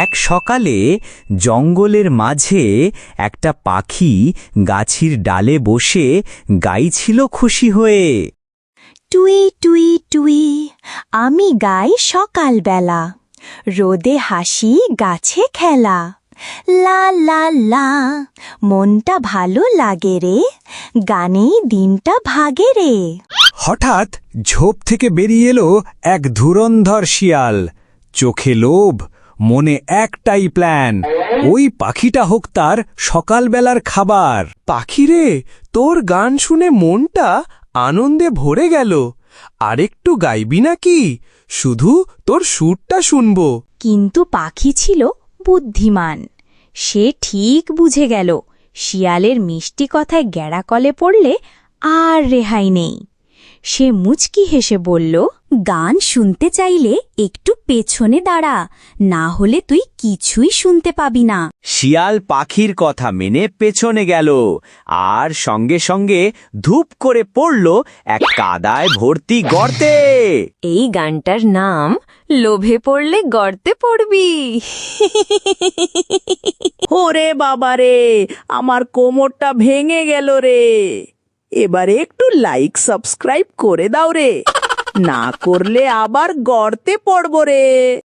এক সকালে জঙ্গলের মাঝে একটা পাখি গাছের ডালে বসে গাইছিল খুশি হয়ে। টুই টুই টুই আমি গাই সকালবেলা, রোদে হাসি গাছে খেলা। লা লা লা মনটা ভালো লাগে রে, গানেই দিনটা ভাগে রে। হঠাৎ ঝোপ থেকে বেরিয়ে এলো এক ধুরন্ধর শিয়াল। চোখে লোভ, মনে একটাই প্ল্যান, ওই পাখিটা হোক তার সকালবেলার খাবার। পাখিরে, তোর গান শুনে মনটা আনন্দে ভরে গেল। আরেকটু গাইবি নাকি? শুধু তোর সুরটা শুনবো। কিন্তু পাখি ছিল বুদ্ধিমান। সে ঠিক বুঝে গেল শিয়ালের মিষ্টি কথায় গ্যাড়াকলে পড়লে আর রেহাই নেই। সে মুচকি হেসে বলল, গান শুনতে চাইলে একটু পেছনে দাঁড়া, না হলে তুই কিছুই শুনতে পাবি না। শিয়াল পাখির কথা মেনে পেছনে গেল, আর সঙ্গে সঙ্গে ধূপ করে পড়ল এক কাদায় ভর্তি গর্তে। এই গানটার নাম লোভে পড়লে গর্তে পড়বি। ওরে বাবারে, আমার কোমরটা ভেঙে গেল রে। এবারে একটু লাইক সাবস্ক্রাইব করে দাও রে, না করলে আবার গর্তে পড়ব রে।